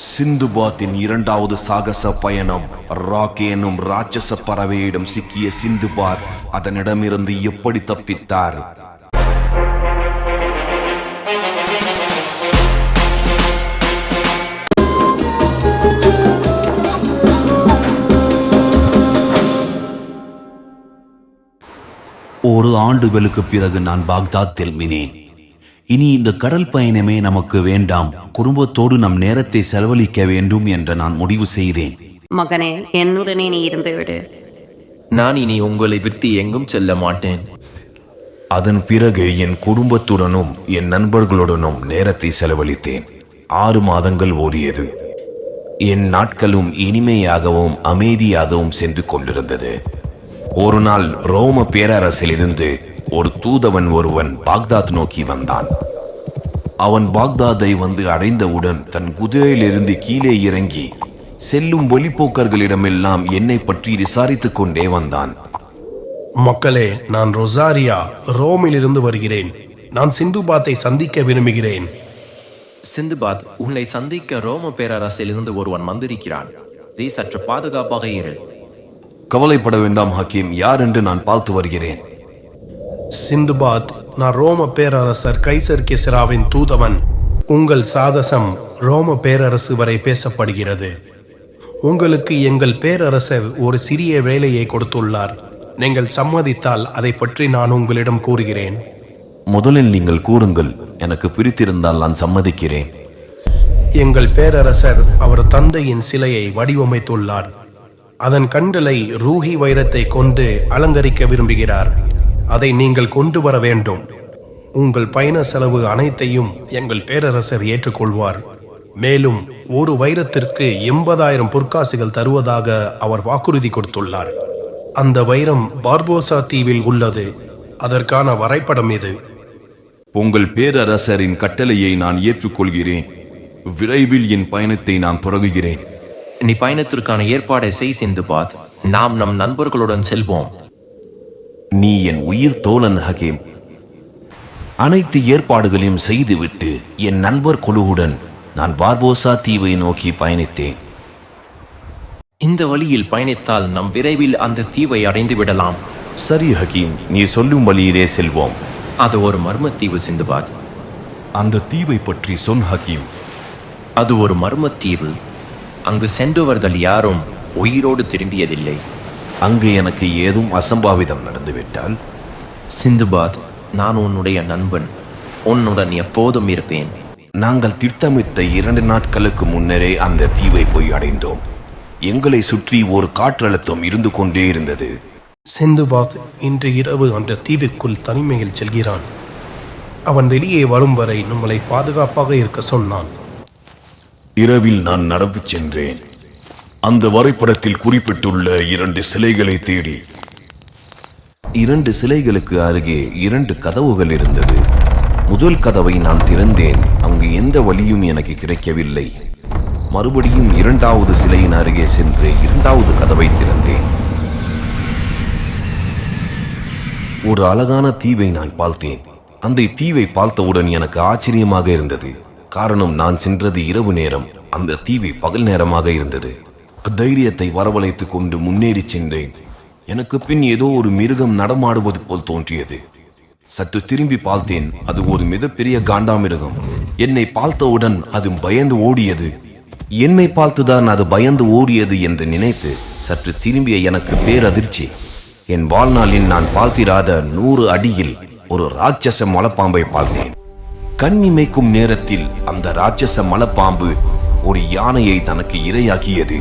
சிந்துபாத்தின் இரண்டாவது சாகச பயணம். ராக்கி என்னும் ராட்சச பறவையிடம் சிக்கிய சிந்துபாத் அதனிடமிருந்து எப்படி தப்பித்தார்? ஒரு ஆண்டுகளுக்கு பிறகு நான் பாக்தாத் திரும்பினேன். இனி இந்த கடல் பயணமே நமக்கு வேண்டாம், குடும்பத்தோடு நம் நேரத்தை செலவழிக்க வேண்டும் என்று நான் முடிவு செய்தேன். மகனே, என்னுடனே நீ இருந்து விடு. நான் இனி உங்களை விட்டு எங்கும் செல்ல மாட்டேன். அதன் பிறகு என் குடும்பத்துடனும் என் நண்பர்களுடனும் நேரத்தை செலவழித்தேன். 6 மாதங்கள் ஓடியது. என் நாட்களும் இனிமையாகவும் அமைதியாகவும் சென்று கொண்டிருந்தது. ஒரு நாள் ரோம பேரரசிலிருந்து ஒரு தூதவன் ஒருவன் பாக்தாத் நோக்கி வந்தான். அவன் பாக்தாத்தை வந்து அடைந்தவுடன் தன் குதிரையிலிருந்து கீழே இறங்கி செல்லும் வழிப்போக்கர்களிடமெல்லாம் என்னை பற்றி விசாரித்துக் கொண்டே வந்தான். மக்களே, நான் ரொசாரியா ரோமிலிருந்து வருகிறேன். நான் சிந்துபாத்தை சந்திக்க விரும்புகிறேன். சிந்துபாத், உன்னை சந்திக்க ரோம பேரரசிலிருந்து ஒருவன் வந்திருக்கிறான். நீ சற்று பாதுகாப்பாக இரு. கவலைப்பட வேண்டாம் ஹக்கீம், யார் என்று நான் பார்த்து வருகிறேன். சிந்துபாத், நான் ரோம பேரரசர் கைசர் கிஸ்ராவின் தூதவன். உங்கள் சாகசம் ரோம பேரரசு வரை பேசப்படுகிறது. உங்களுக்கு எங்கள் பேரரசர் ஒரு சிறிய வேலையை கொடுத்துள்ளார். நீங்கள் சம்மதித்தால் அதை பற்றி நான் உங்களிடம் கூறுகிறேன். முதலில் நீங்கள் கூறுங்கள், எனக்கு பிடித்திருந்தால் நான் சம்மதிக்கிறேன். எங்கள் பேரரசர் அவர் தந்தையின் சிலையை வடிவமைத்துள்ளார். அதன் கண்களை ரூஹி வைரத்தை கொண்டு அலங்கரிக்க விரும்புகிறார். அதை நீங்கள் கொண்டு வர வேண்டும். உங்கள் பயண செலவு அனைத்தையும் எங்கள் பேரரசர் ஏற்றுக்கொள்வார். மேலும் ஒரு வைரத்திற்கு 80,000 பொற்காசுகள் தருவதாக அவர் வாக்குறுதி கொடுத்துள்ளார். அந்த வைரம் பார்போசா தீவில் உள்ளது. அதற்கான வரைபடம் இது. உங்கள் பேரரசரின் கட்டளையை நான் ஏற்றுக்கொள்கிறேன். விரைவில் என் பயணத்தை நான் தொடங்குகிறேன். நீ பயணத்திற்கான ஏற்பாடை செய் சிந்துபாத். நாம் நம் நண்பர்களுடன் செல்வோம். நீ என் உயிர் தோழன் ஹக்கீம். அனைத்து ஏற்பாடுகளையும் செய்துவிட்டு என் நண்பர் குழுவுடன் நான் பார்போசா தீவை நோக்கி பயணித்தேன். இந்த வழியில் பயணித்தால் நம் விரைவில் அந்த தீவை அடைந்து விடலாம். சரி ஹக்கீம், நீ சொல்லும் வழியிலே செல்வோம். அது ஒரு மர்மத்தீவு சிந்துபாத். அந்த தீவை பற்றி சொல் ஹக்கீம். அது ஒரு மர்மத்தீவு. அங்கு சென்றவர்கள் யாரும் உயிரோடு திரும்பியதில்லை. அங்கு எனக்கு ஏதும் அசம்பாவிதம் நடந்துவிட்டால்? சிந்துபாத், நான் உன்னுடைய நண்பன். உன்னுடன் எப்போதும் இருப்பேன். நாங்கள் திட்டமிட்ட 2 நாட்களுக்கு முன்னரே அந்த தீவை போய் அடைந்தோம். எங்களை சுற்றி ஒரு காற்றழுத்தம் இருந்து கொண்டே இருந்தது. சிந்துபாத் இன்று இரவு அந்த தீவுக்குள் தனிமையில் செல்கிறான். அவன் வெளியே வரும் வரை நம்மளை பாதுகாப்பாக இருக்க சொன்னான். இரவில் நான் நடந்து சென்றேன். அந்த வரைபடத்தில் குறிப்பிட்டுள்ள 2 சிலைகளை தேடி. 2 சிலைகளுக்கு அருகே 2 கதவுகள் இருந்தது. முதல் கதவை நான் திறந்தேன். அங்கு எந்த வழியும் எனக்கு கிடைக்கவில்லை. மறுபடியும் 2வது சிலையின் அருகே சென்று 2வது கதவை திறந்தேன். ஒரு அழகான தீவை நான் பார்த்தேன். அந்த தீவை பார்த்தவுடன் எனக்கு ஆச்சரியமாக இருந்தது. காரணம், நான் சென்றது இரவு நேரம், அந்த தீவு பகல் நேரமாக இருந்தது. தைரியத்தை வரவழைத்துக் கொண்டு முன்னேறி சென்றேன். எனக்கு பின் ஏதோ ஒரு மிருகம் நடமாடுவது போல் தோன்றியது. சற்று திரும்பி பார்த்தேன். அது ஒரு மிகப்பெரிய காண்டாமிருகம். என்னை பார்த்தவுடன் அது பயந்து ஓடியது. என்னை பார்த்துதான் அது பயந்து ஓடியது என்று நினைத்து சற்று திரும்பிய எனக்கு பேரதிர்ச்சி. என் வாழ்நாளில் நான் பார்த்திராத 100 அடியில் ஒரு ராட்சச மலைப்பாம்பை பார்த்தேன். கண்ணிமைக்கும் நேரத்தில் அந்த ராட்சச மலைப்பாம்பு ஒரு யானையை தனக்கு இரையாக்கியது.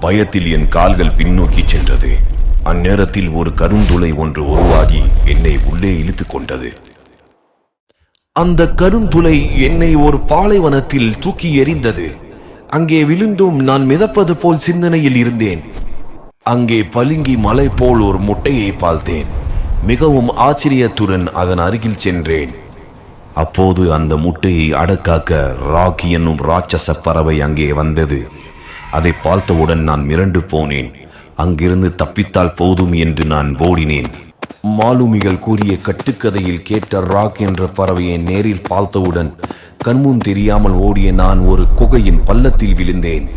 பயத்தில் என் கால்கள் பின்னோக்கி சென்றது. அந்நேரத்தில் ஒரு கருந்துளை ஒன்று உருவாகி என்னை உள்ளே இழுத்துக் கொண்டது. அந்த கருந்துளை என்னை ஒரு பாலைவனத்தில் தூக்கி எறிந்தது. அங்கே விழுந்தும் நான் மிதப்பது போல் சிந்தனையில் இருந்தேன். அங்கே பளிங்கி மலை போல் ஒரு முட்டையை பார்த்தேன். மிகவும் ஆச்சரியத்துடன் அதன் அருகில் சென்றேன். அப்போது அந்த முட்டையை அடக்காக்க ராக்கி என்னும் ராட்சச பறவை அங்கே வந்தது. அதை பார்த்தவுடன் நான் மிரண்டு போனேன். அங்கிருந்து தப்பித்தால் போதும் என்று நான் ஓடினேன். மாலுமிகள் கூறிய கட்டுக்கதையில் கேட்ட ராக் என்ற பறவையை நேரில் பார்த்தவுடன் கண்முன் தெரியாமல் ஓடிய நான் ஒரு குகையின் பள்ளத்தில் விழுந்தேன்.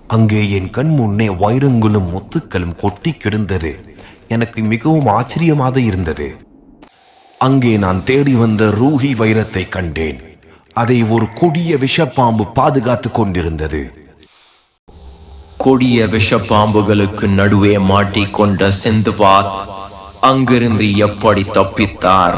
அங்கே என் கண் முன்னே வைரங்களும் முத்துக்களும் கொட்டி கிடந்தது. எனக்கு மிகவும் ஆச்சரியமாக இருந்தது. அங்கே நான் தேடி வந்த ரூஹி வைரத்தை கண்டேன். அதை ஒரு கொடிய விஷப்பாம்பு பாதுகாத்து கொண்டிருந்தது. கொடிய விஷப்பாம்புகளுக்கு நடுவே மாட்டிக்கொண்ட சிந்துபாத் அங்கிருந்து எப்படி தப்பித்தார்?